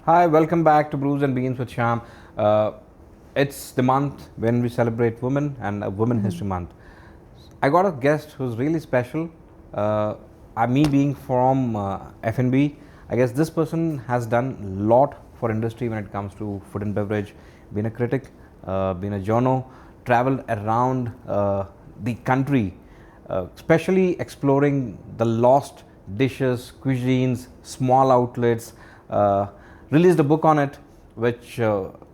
Hi, welcome back to Brews and Beans with Shyam. It's the month when we celebrate women and Women History Month. I got a guest who's really special. Me being from F&B, I guess this person has done a lot for industry when it comes to food and beverage. Been a critic, been a journo, traveled around the country, especially exploring the lost dishes, cuisines, small outlets. Released a book on it, which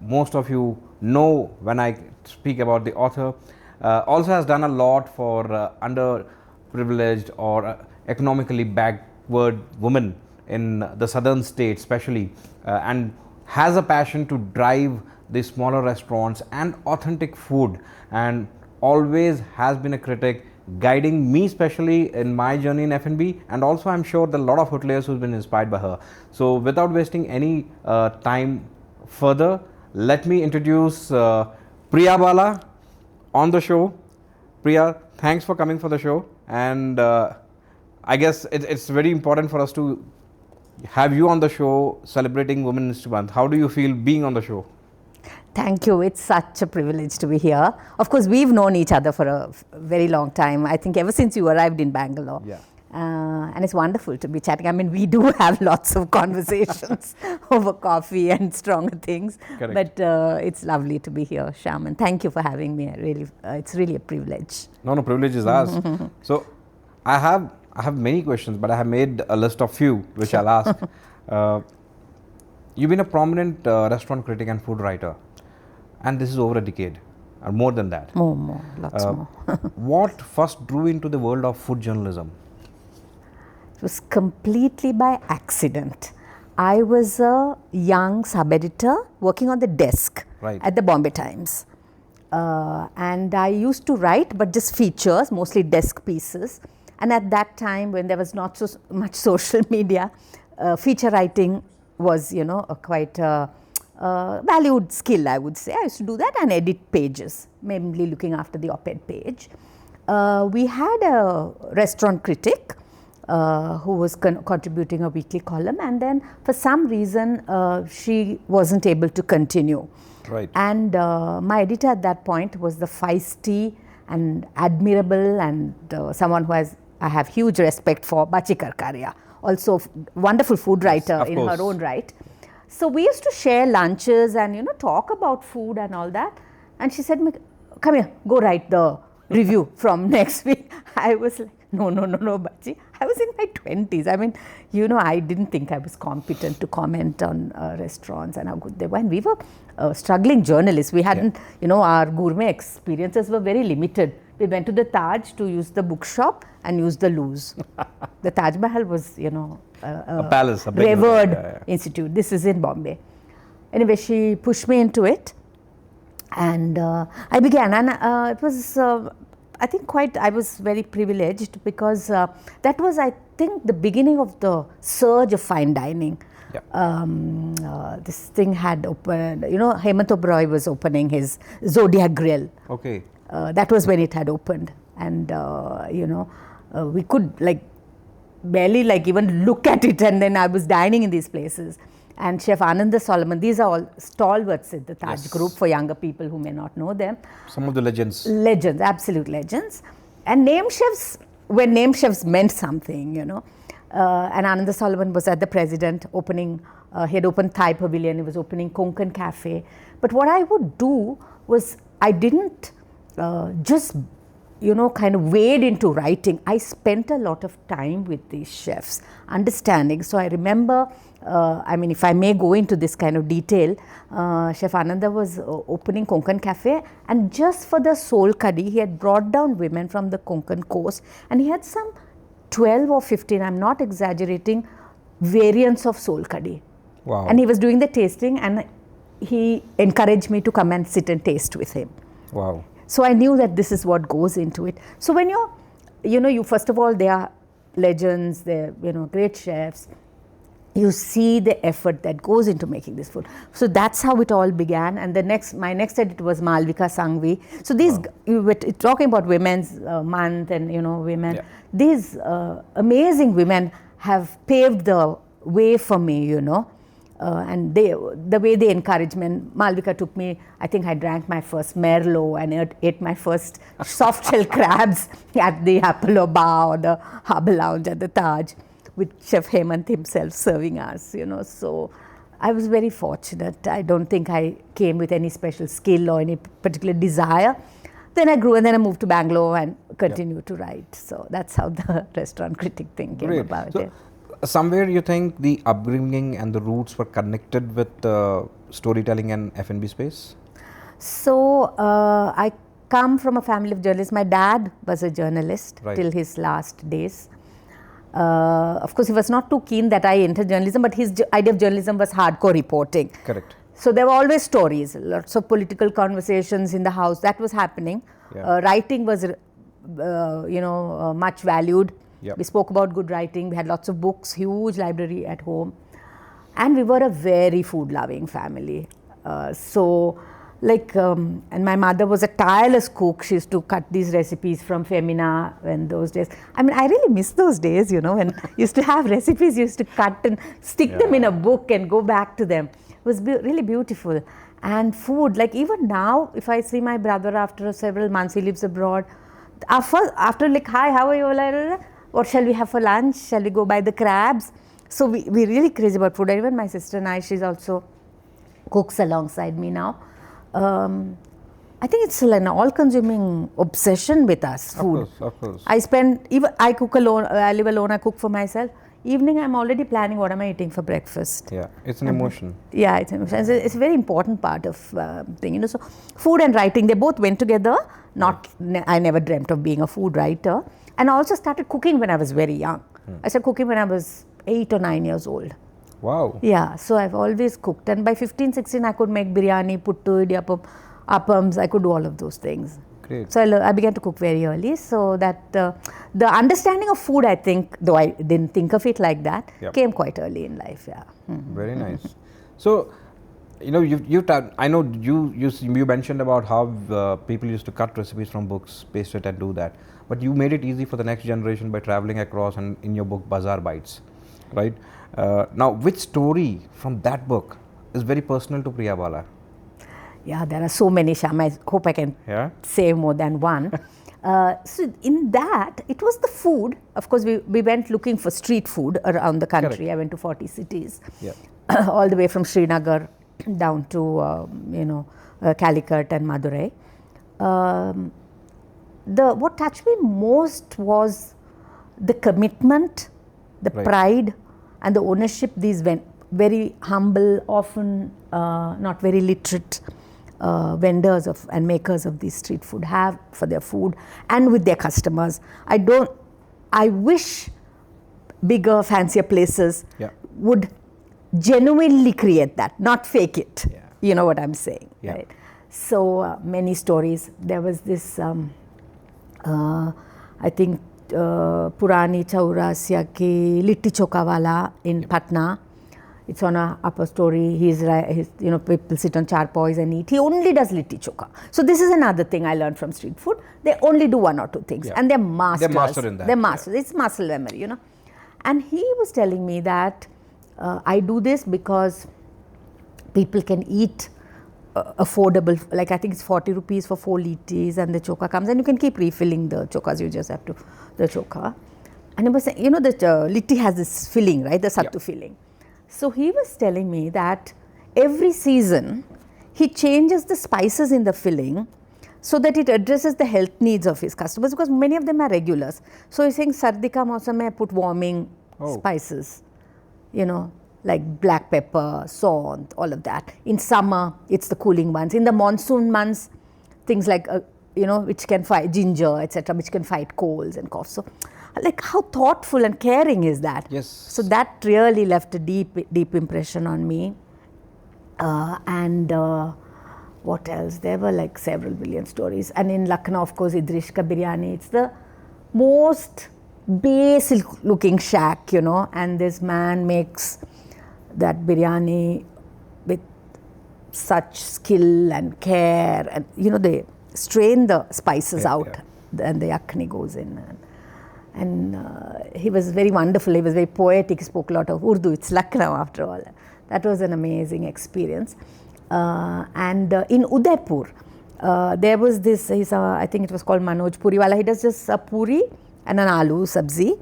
most of you know when I speak about the author. Also has done a lot for underprivileged or economically backward women in the southern states especially, and has a passion to drive the smaller restaurants and authentic food, and always has been a critic, guiding me especially in my journey in F&B, and also I'm sure there are a lot of hoteliers who've been inspired by her. So without wasting any time further, let me introduce Priya Bala on the show. Priya, thanks for coming for the show, and I guess it's very important for us to have you on the show celebrating Women's History Month. How do you feel being on the show? Thank you. It's such a privilege to be here. Of course, we've known each other for a very long time. I think ever since you arrived in Bangalore. Yeah. And it's wonderful to be chatting. I mean, we do have lots of conversations over coffee and stronger things. Correct. But it's lovely to be here, Shyam. And thank you for having me. It's really a privilege. No, privilege is ours. So I have many questions, but I have made a list of few which I'll ask. You've been a prominent restaurant critic and food writer, and this is over a decade, or more than that. More, lots more. What first drew into the world of food journalism? It was completely by accident. I was a young sub-editor working on the desk at the Bombay Times. And I used to write, but just features, mostly desk pieces. And at that time, when there was not so much social media, feature writing was, a quite valued skill, I would say. I used to do that and edit pages, mainly looking after the op-ed page. We had a restaurant critic who was contributing a weekly column, and then for some reason she wasn't able to continue. Right. And my editor at that point was the feisty and admirable and someone who I have huge respect for, Bachi Karkaria, also wonderful food writer in her own right. So we used to share lunches and talk about food and all that. And she said, "Come here, go write the review from next week." I was like, no, Bachi. I was in my 20s. I mean, I didn't think I was competent to comment on restaurants and how good they were. And we were struggling journalists. We hadn't, our gourmet experiences were very limited. We went to the Taj to use the bookshop and use the loos. The Taj Mahal was, a palace, a revered institute. This is in Bombay. Anyway, she pushed me into it, and I began. And it was, I think, I was very privileged because that was, I think, the beginning of the surge of fine dining. Yeah. This thing had opened, Hemant Oberoi was opening his Zodiac Grill. Okay. That was when it had opened, and we could barely even look at it, and then I was dining in these places. And Chef Ananda Solomon, these are all stalwarts in the Taj group for younger people who may not know them. Some of the legends. Legends, absolute legends. And name chefs, when name chefs meant something, and Ananda Solomon was at the President opening, he had opened Thai Pavilion, he was opening Konkan Cafe. But what I would do was, I didn't just kind of wade into writing. I spent a lot of time with these chefs, understanding. So I remember, if I may go into this kind of detail, Chef Ananda was opening Konkan Cafe, and just for the soul curry, he had brought down women from the Konkan coast, and he had some 12 or 15, I'm not exaggerating, variants of soul curry. Wow. And he was doing the tasting, and he encouraged me to come and sit and taste with him. Wow. So I knew that this is what goes into it. So when you first of all, they are legends, they're, great chefs. You see the effort that goes into making this food. So that's how it all began. And my next editor was Malvika Sangvi. So these, you were talking about Women's Month and, women. Yeah. These amazing women have paved the way for me, you know. And the way they encourage me. And Malvika took me, I think I drank my first Merlot and ate my first soft shell crabs at the Apollo Bar or the Harbour Lounge at the Taj, with Chef Hemant himself serving us, you know. So I was very fortunate. I don't think I came with any special skill or any particular desire. Then I grew, and then I moved to Bangalore and continued to write. So that's how the restaurant critic thing came about. So, somewhere you think the upbringing and the roots were connected with storytelling and F&B space? So I come from a family of journalists. My dad was a journalist till his last days. Of course, he was not too keen that I entered journalism, but his idea of journalism was hardcore reporting. Correct. So there were always stories, lots of political conversations in the house. That was happening. Writing was, much valued. We spoke about good writing. We had lots of books, huge library at home. And we were a very food-loving family. And my mother was a tireless cook. She used to cut these recipes from Femina in those days. I mean, I really miss those days, you know, when you used to have recipes, you used to cut and stick them in a book and go back to them. It was really beautiful. And food, like even now, if I see my brother after several months, he lives abroad, after like, hi, how are you? What shall we have for lunch? Shall we go buy the crabs? So we're really crazy about food. Even my sister and I, she's also cooks alongside me now. I think it's an all-consuming obsession with us, food. Of course. I cook alone, I live alone, I cook for myself. Evening, I'm already planning what am I eating for breakfast. Yeah, it's an emotion. Yeah, it's an emotion. It's a very important part of thing, you know. So food and writing, they both went together. I never dreamt of being a food writer. And I also started cooking when I was very young. I started cooking when I was 8 or 9 years old. Wow. Yeah, so I've always cooked. And by 15, 16, I could make biryani, puttu, idiyappam, appams. I could do all of those things. Great. So I began to cook very early. So that the understanding of food, I think, though I didn't think of it like that, came quite early in life. Yeah. Very nice. So, you know, I know you mentioned about how people used to cut recipes from books, paste it, and do that. But you made it easy for the next generation by traveling across, and in your book Bazaar Bites, right? Now, which story from that book is very personal to Priya Bala? Yeah, there are so many, Shyam. I hope I can say more than one. So in that, it was the food. Of course, we went looking for street food around the country. Correct. I went to 40 cities, all the way from Srinagar down to, Calicut and Madurai. What touched me most was the commitment, the pride, and the ownership these very humble, often not very literate vendors and makers of these street food have for their food and with their customers. I wish bigger, fancier places would genuinely create that, not fake it. You know what I'm saying, right? So many stories. There was this, I think, Purani Chaurasya ki Litti Chokawala in Patna. It's on a upper story. People sit on charpoys and eat. He only does litti choka. So this is another thing I learned from street food. They only do one or two things, and they're masters. They're master in that. They're masters. It's muscle memory, you know. And he was telling me that I do this because people can eat affordable. Like I think it's 40 rupees for 4 littis, and the choka comes, and you can keep refilling the chokas. You just have to the choka. And he was saying, you know, the litti has this filling, right? The sattu filling. So he was telling me that every season he changes the spices in the filling so that it addresses the health needs of his customers, because many of them are regulars. So he's saying, Sardi ka mausam mein I put warming spices, you know, like black pepper, saunt, all of that. In summer, it's the cooling ones. In the monsoon months, things like, which can fight ginger, etc., which can fight colds and coughs. So, like, how thoughtful and caring is that? Yes. So that really left a deep impression on me. And what else? There were like several brilliant stories. And in Lucknow, of course, Idrishka Biryani. It's the most basic looking shack, you know, and this man makes that biryani with such skill and care, and you know, they strain the spices out and the yakni goes in. And he was very wonderful, he was very poetic, he spoke a lot of Urdu, it's Lucknow after all. That was an amazing experience. And in Udaipur, there was this, I think it was called Manoj Puriwala, he does just a puri and an aloo sabzi.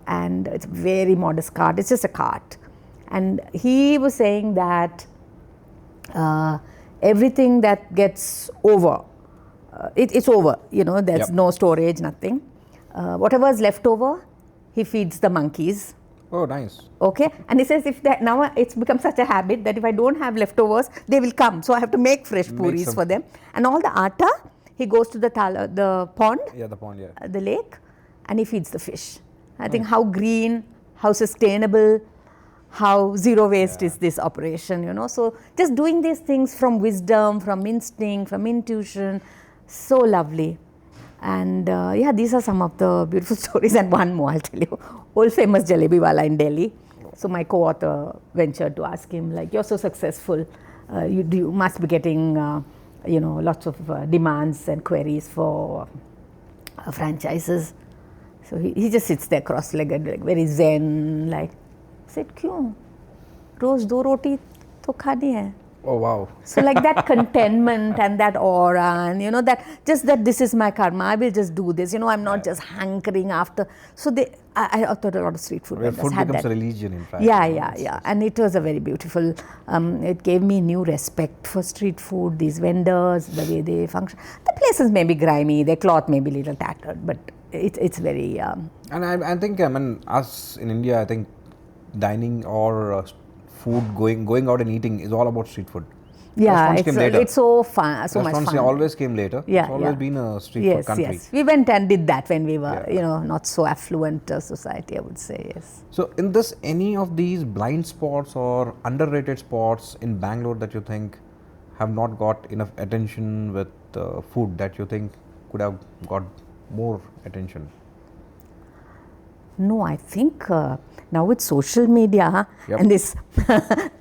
And it's a very modest cart, it's just a cart. And he was saying that everything that gets over, it's over, there's no storage, nothing. Whatever is left over, he feeds the monkeys. Oh, nice. Okay, and he says now it's become such a habit that if I don't have leftovers, they will come. So I have to make fresh puris for them. And all the atta, he goes to the pond. Yeah, the pond, yeah. The lake, and he feeds the fish. I think how green, how sustainable, how zero waste is this operation, So just doing these things from wisdom, from instinct, from intuition, so lovely. And these are some of the beautiful stories. And one more, I'll tell you. Old famous Jalebi Wala in Delhi. So my co-author ventured to ask him, like, you're so successful, you must be getting, lots of demands and queries for franchises. So he just sits there cross-legged, like very zen, like, said, "Kyun? Roz do roti to khani hai." Oh, wow. So like that contentment and that aura and that this is my karma, I will just do this, I'm not just hankering after. So I thought a lot of street food vendors food had becomes that. a religion, in fact. Yeah. And it was a very beautiful, it gave me new respect for street food, these vendors, the way they function. The places may be grimy, their cloth may be a little tattered, but it's very... And I think, us in India, I think dining or food, going out and eating is all about street food. Yeah, it's so fun, so much fun. Restaurants always came later. It's always been a street food country. Yes, we went and did that when we were, not so affluent society, I would say, yes. So, in this, any of these blind spots or underrated spots in Bangalore that you think have not got enough attention with food that you think could have got more attention? No, I think now with social media and this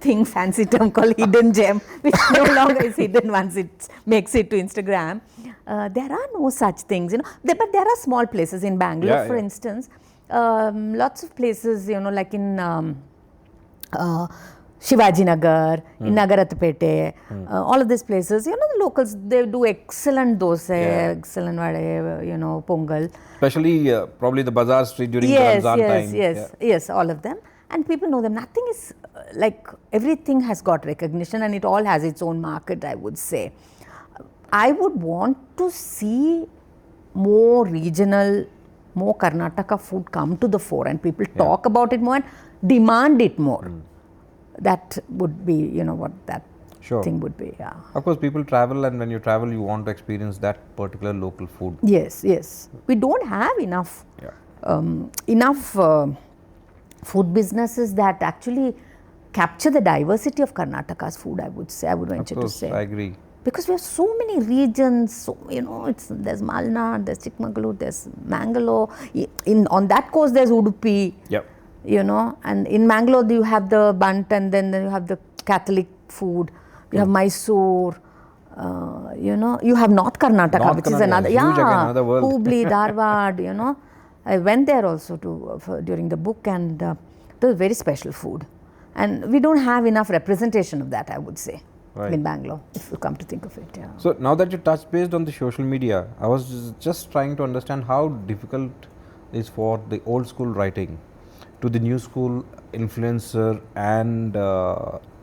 fancy term called hidden gem, which no longer is hidden once it makes it to Instagram, there are no such things, but there are small places in Bangalore, for instance, lots of places, like in Shivaji Nagar, in Nagaratpete, all of these places, the locals, they do excellent dosa, excellent vade, pongal. Especially probably the Bazaar Street during the Ramzan time. Yes, all of them. And people know them. Nothing is like, everything has got recognition and it all has its own market, I would say. I would want to see more regional, more Karnataka food come to the fore and people talk about it more and demand it more. That would be, what that thing would be. Yeah. Of course, people travel, and when you travel, you want to experience that particular local food. Yes. We don't have enough food businesses that actually capture the diversity of Karnataka's food, I would say. I would venture to say. I agree. Because we have so many regions, so, there's Malnad, there's Chikmagalur, there's Mangalore. On that coast, there's Udupi. Yep. And in Mangalore you have the Bunt, and then you have the Catholic food, you have Mysore, you have North Karnataka, which is another, another world. Hubli, Dharwad, I went there also during the book, and it was very special food. And we don't have enough representation of that, I would say, in Bangalore, if you come to think of it. So now that you touched based on the social media, I was just trying to understand how difficult it is for the old school writing to the new school influencer and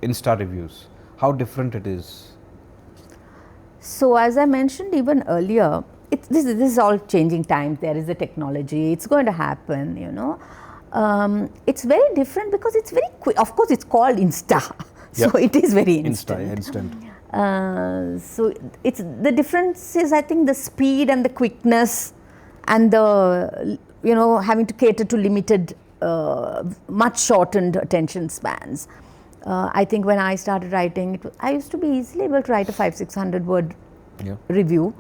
Insta reviews. How different it is? So as I mentioned even earlier, this is all changing times. There is a technology. It's going to happen, It's very different because it's very quick. Of course, it's called Insta. So it is very instant. So the difference is, I think, the speed and the quickness and the, having to cater to limited much shortened attention spans. I think when I started writing, I used to be easily able to write a 500-600 word review,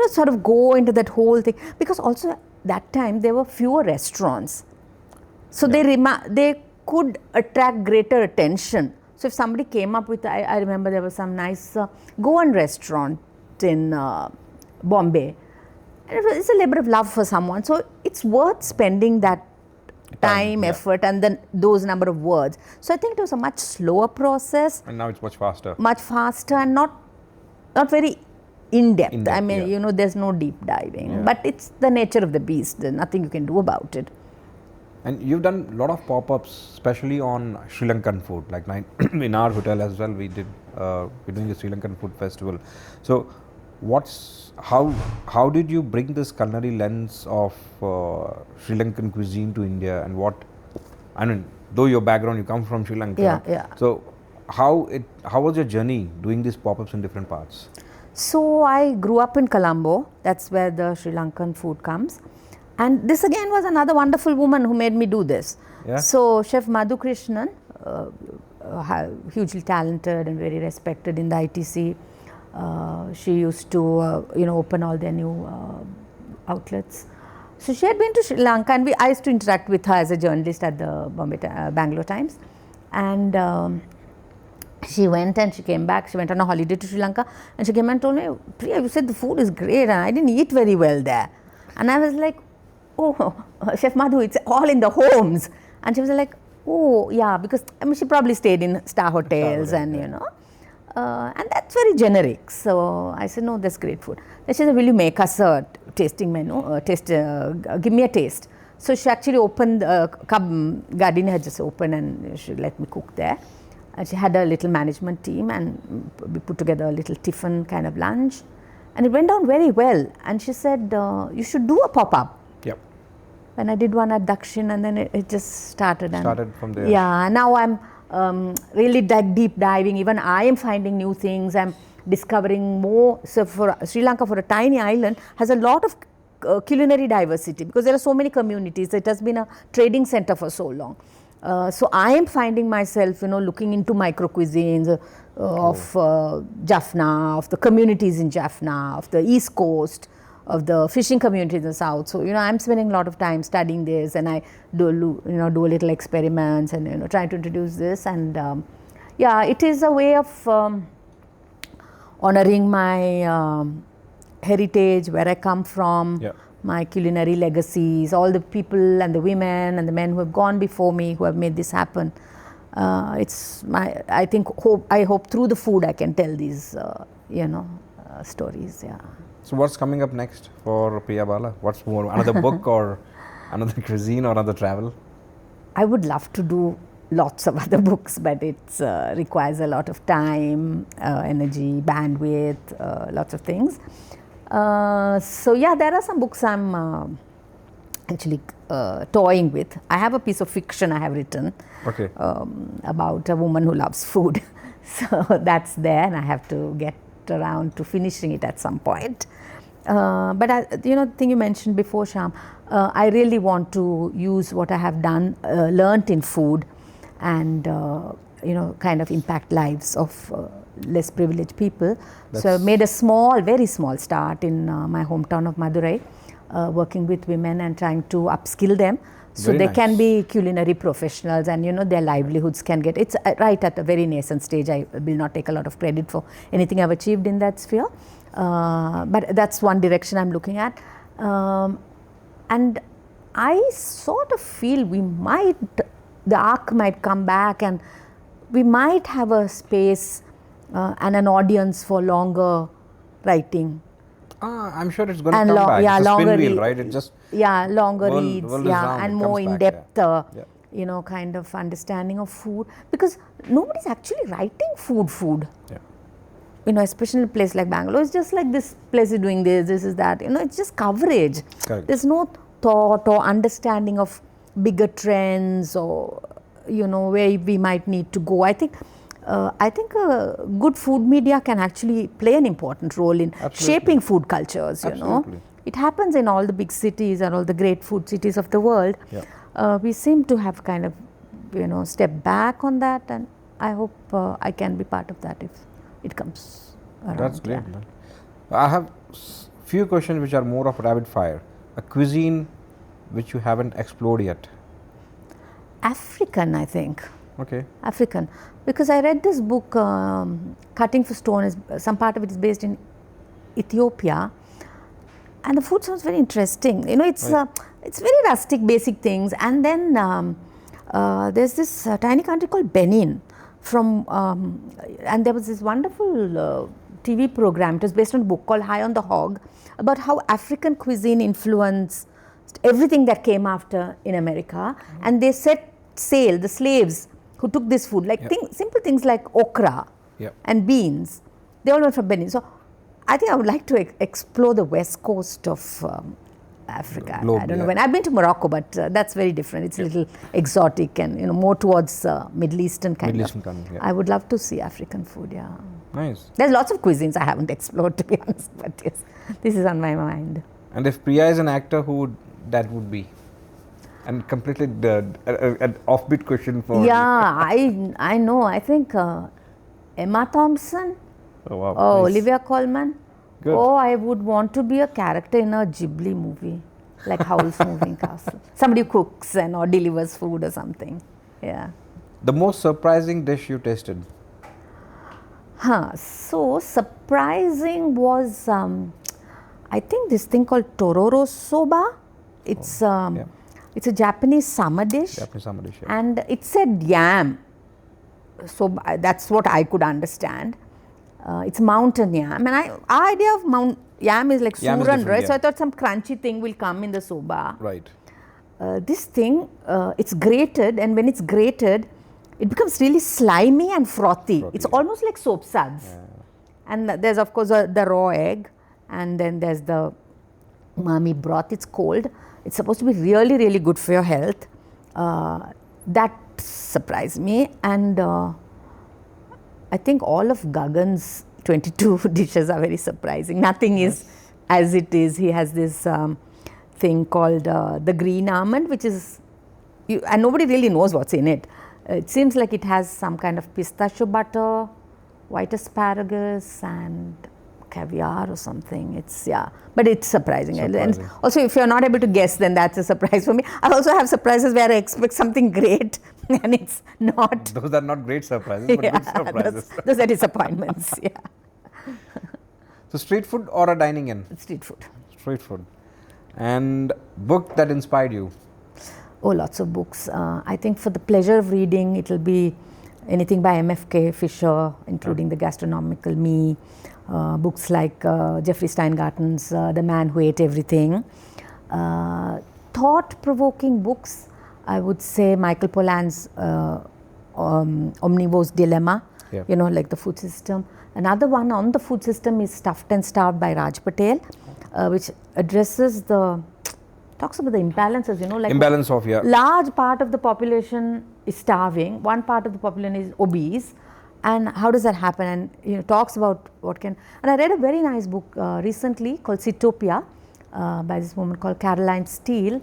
sort of go into that whole thing, because also that time there were fewer restaurants, so they could attract greater attention. So if somebody came up with, I remember there was some nice Goan restaurant in Bombay. It's a labor of love for someone. So it's worth spending that time, yeah. effort, and then those number of words. So I think it was a much slower process. And now it's much faster. Much faster and not very in depth. I mean, yeah. you know, there's no deep diving, Yeah. but it's the nature of the beast. There's nothing you can do about it. And you've done a lot of pop-ups, especially on Sri Lankan food. Like in our hotel as well, we're doing a Sri Lankan food festival. So, how did you bring this culinary lens of Sri Lankan cuisine to India, and I mean, though your background, you come from Sri Lanka. Yeah. So, how was your journey doing these pop-ups in different parts? So I grew up in Colombo. That's where the Sri Lankan food comes. And this again was another wonderful woman who made me do this. Yeah. So Chef Madhu Krishnan, hugely talented and very respected in the ITC. She used to open all their new outlets. So she had been to Sri Lanka, and I used to interact with her as a journalist at the Bangalore Times. And she went and she came back. She went on a holiday to Sri Lanka, and she came and told me, Priya, you said the food is great, and I didn't eat very well there. And I was like, oh, Chef Madhu, it's all in the homes. And she was like, oh, yeah, because I mean, she probably stayed in star hotels and, and that's very generic. So I said, no, that's great food. Then she said, will you make us a tasting menu, give me a taste. So she actually opened, Gardini had just opened and she let me cook there. And she had a little management team, and we put together a little tiffin kind of lunch. And it went down very well. And she said, you should do a pop-up. Yep. And I did one at Dakshin, and then it just started. Started from there. Yeah, now I'm really deep diving. Even I am finding new things. I'm discovering more. So for Sri Lanka, for a tiny island, has a lot of culinary diversity because there are so many communities. It has been a trading center for so long. So I am finding myself, looking into micro cuisines of Jaffna, of the communities in Jaffna, of the East Coast, of the fishing communities in the South. So I'm spending a lot of time studying this, and I do a little experiments and trying to introduce this. And yeah, it is a way of honoring my heritage, where I come from. Yeah. My culinary legacies, all the people and the women and the men who have gone before me, who have made this happen. It's my, I hope through the food I can tell these, stories. Yeah. So what's coming up next for Priya Bala? What's more, another book or another cuisine or another travel? I would love to do lots of other books, but it requires a lot of time, energy, bandwidth, lots of things. So yeah, there are some books I'm actually toying with. I have a piece of fiction I have written about a woman who loves food. So that's there, and I have to get around to finishing it at some point. But the thing you mentioned before, Shyam, I really want to use what I have done, learnt in food, and kind of impact lives of less privileged people. So I made a very small start in my hometown of Madurai, working with women and trying to upskill them so they can be culinary professionals, and their livelihoods can get, it's right at a very nascent stage. I will not take a lot of credit for anything I've achieved in that sphere, but that's one direction I'm looking at. And I sort of feel the arc might come back, and we might have a space and an audience for longer wriing. I'm sure it's going to come back. Yeah, it's a longer spin wheel, right? It just longer reads, round, and more in depth, kind of understanding of food, because nobody's actually writing food. Yeah. Especially in a place like Bangalore, it's just like this place is doing this is that. It's just coverage. Correct. There's no thought or understanding of bigger trends or where we might need to go. I think good food media can actually play an important role in shaping food cultures. It happens in all the big cities and all the great food cities of the world. Yeah. We seem to have kind of stepped back on that, and I hope I can be part of that if it comes around. That's great. Yeah. I have few questions which are more of rapid fire. A cuisine which you haven't explored yet. African, I think. Okay. African, because I read this book, Cutting for Stone. Some part of it is based in Ethiopia, And the food sounds very interesting. You know, it's very rustic, basic things. And then there's this tiny country called Benin and there was this wonderful TV program. It was based on a book called High on the Hog, about how African cuisine influenced everything that came after in America. And they set sail, the slaves who took this food, like simple things like okra and beans, they all were from Benin. So I think I would like to explore the west coast of Africa. I don't know when. I've been to Morocco, but that's very different. It's a little exotic and, you know, more towards Middle Eastern kind of. I would love to see African food, Nice. There's lots of cuisines I haven't explored, to be honest, but yes, this is on my mind. And if Priya is an actor, who that would be? And completely an offbeat question for I know. I think Emma Thompson. Oh, wow. Oh, Nice. Olivia Colman. Good. Oh, I would want to be a character in a Ghibli movie, like Howl's Moving Castle. Somebody who cooks or delivers food or something. Yeah. The most surprising dish you tasted? So surprising was, I think this thing called Tororo Soba. It's it's a Japanese summer dish. And it said yam. So that's what I could understand. It's mountain yam, and our idea of yam is like suran, right? So I thought some crunchy thing will come in the soba. Right. This thing, it's grated, and when it's grated, it becomes really slimy and frothy. It's almost like soap suds. And there's of course the raw egg, and then there's the umami broth. It's cold. It's supposed to be really, really good for your health. That surprised me, and I think all of Gagan's 22 dishes are very surprising. Nothing is as it is. He has this thing called the green almond, which is, and nobody really knows what's in it. It seems like it has some kind of pistachio butter, white asparagus, and caviar or something. It's but it's surprising. And also, if you're not able to guess, then that's a surprise for me. I also have surprises where I expect something great and it's not. Those are not great surprises, but good surprises. Those are disappointments. So street food or a dining in? Street food. Street food. And book that inspired you? Oh, lots of books. I think for the pleasure of reading, it will be anything by M.F.K. Fisher, including The Gastronomical Me. Books like Jeffrey Steingarten's The Man Who Ate Everything. Thought-provoking books, I would say Michael Pollan's Omnivore's Dilemma, you know, like the food system. Another one on the food system is Stuffed and Starved by Raj Patel, which addresses talks about the imbalances, you know, like imbalance of, large part of the population is starving, one part of the population is obese, and how does that happen? And, you know, talks about what can. And I read a very nice book recently called Citopia by this woman called Caroline Steele,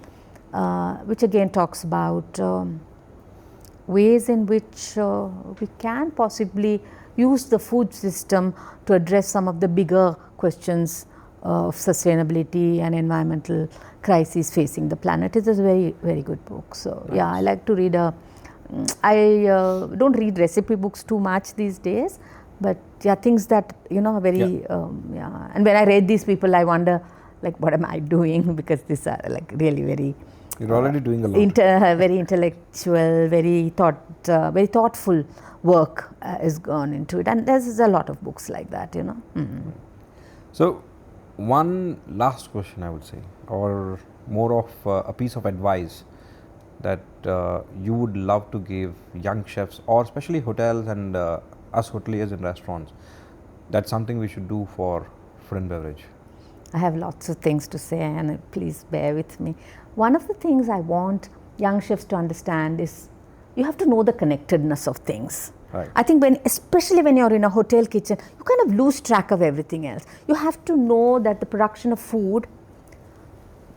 which again talks about ways in which we can possibly use the food system to address some of the bigger questions of sustainability and environmental crises facing the planet. It is a very, very good book. So, yeah, I like to read I don't read recipe books too much these days, but things that, you know, are very, and when I read these people, I wonder, like, what am I doing? Because these are like really very. You're already doing a lot. Very intellectual, very thoughtful work is gone into it, and there's a lot of books like that, you know. So, one last question I would say, or more of a piece of advice that you would love to give young chefs, or especially hotels and us hoteliers in restaurants. That's something we should do for food and beverage. I have lots of things to say, and please bear with me. One of the things I want young chefs to understand is you have to know the connectedness of things. Right. I think especially when you're in a hotel kitchen, you kind of lose track of everything else. You have to know that the production of food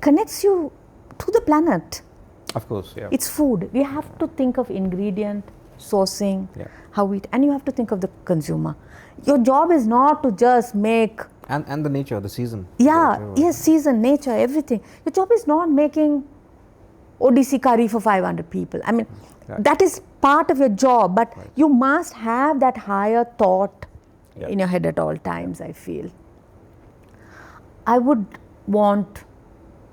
connects you to the planet. Of course, It's food. We have to think of ingredient, sourcing, and you have to think of the consumer. Your job is not to just make. And the nature, the season. Season, nature, everything. Your job is not making ODC curry for 500 people. I mean, that is part of your job, but you must have that higher thought in your head at all times, I feel. I would want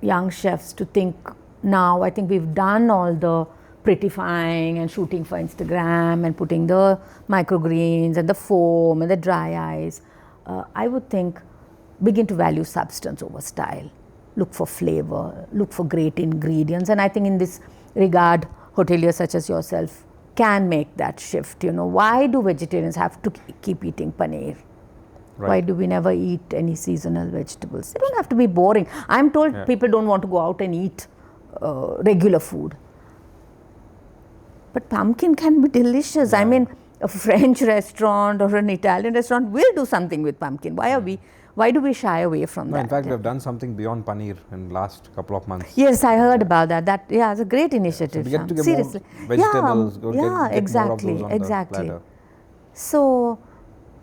young chefs to think now. I think we've done all the prettifying and shooting for Instagram and putting the microgreens and the foam and the dry ice. I would think begin to value substance over style. Look for flavor, look for great ingredients. And I think in this regard, hoteliers such as yourself can make that shift. You know, why do vegetarians have to keep eating paneer? Right. Why do we never eat any seasonal vegetables? They don't have to be boring. I'm told people don't want to go out and eat regular food. But pumpkin can be delicious. I mean, a French restaurant or an Italian restaurant will do something with pumpkin. Why do we shy away from that? In fact, we have done something beyond paneer in the last couple of months. Yes, I heard about that. It's a great initiative. So we get to get Seriously. more vegetables, get exactly, more of those on exactly. the platter. So,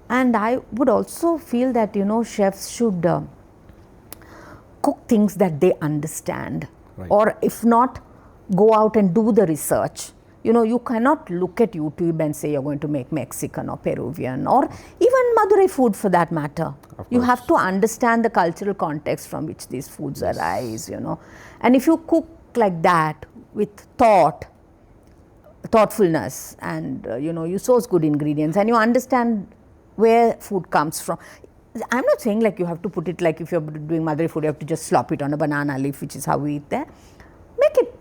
and I would also feel that, you know, chefs should cook things that they understand. Right. Or if not, go out and do the research. You know, you cannot look at YouTube and say you're going to make Mexican or Peruvian or even Madurai food for that matter. You have to understand the cultural context from which these foods arise, you know. And if you cook like that with thoughtfulness and, you know, you source good ingredients and you understand where food comes from. I'm not saying like you have to put it like if you're doing Madurai food, you have to just slop it on a banana leaf, which is how we eat there. Make it,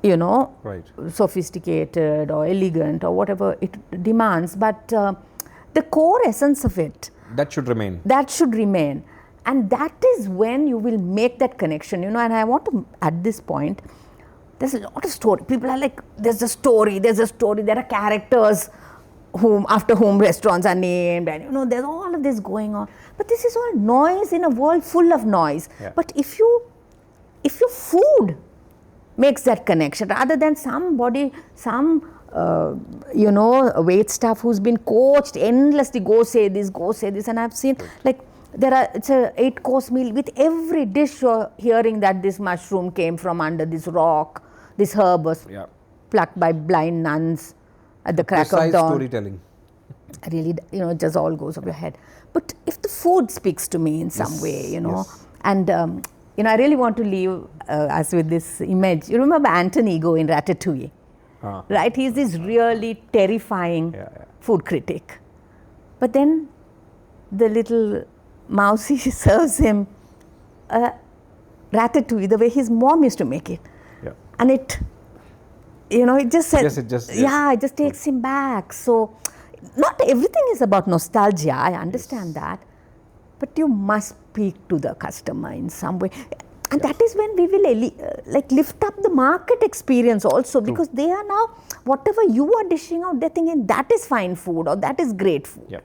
you know, sophisticated or elegant or whatever it demands, but the core essence of it. That should remain. That should remain. And that is when you will make that connection, you know, and I want to, at this point, there's a lot of story. People are like, there's a story, there are characters after whom restaurants are named, and you know, there's all of this going on. But this is all noise in a world full of noise. Yeah. But if your food makes that connection, rather than somebody, you know, wait staff who's been coached endlessly, go say this, and I've seen like it's a 8-course meal with every dish you're hearing that this mushroom came from under this rock, this herb was plucked by blind nuns at the crack of dawn. Storytelling. Really, you know, it just all goes over your head. But if the food speaks to me in some way, you know, and you know, I really want to leave us with this image. You remember Anton Ego in Ratatouille, right? He's this really terrifying food critic. But then the little mousey serves him ratatouille the way his mom used to make it. And it, you know, it just says, it just takes him back. So not everything is about nostalgia, I understand that, but you must speak to the customer in some way. And that is when we will like lift up the market experience also, because they are now, whatever you are dishing out, they're thinking that is fine food or that is great food.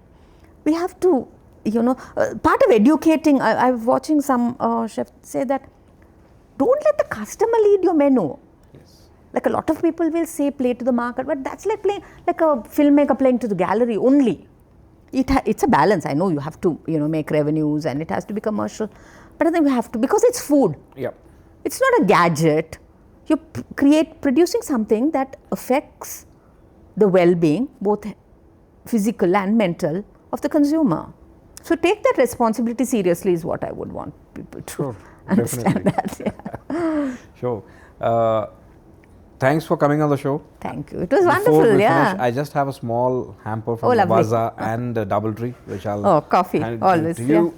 We have to, you know, part of educating, I was watching some chefs say that don't let the customer lead your menu. Like a lot of people will say play to the market, but that's like playing, like a filmmaker playing to the gallery only. It's a balance. I know you have to, you know, make revenues and it has to be commercial, but I think we have to, because it's food. It's not a gadget. You're producing something that affects the well-being, both physical and mental, of the consumer. So take that responsibility seriously is what I would want people to understand that. Sure. Thanks for coming on the show. Thank you. It was wonderful. Finish, I just have a small hamper from Bazaar and DoubleTree, which I'll coffee hand always to you.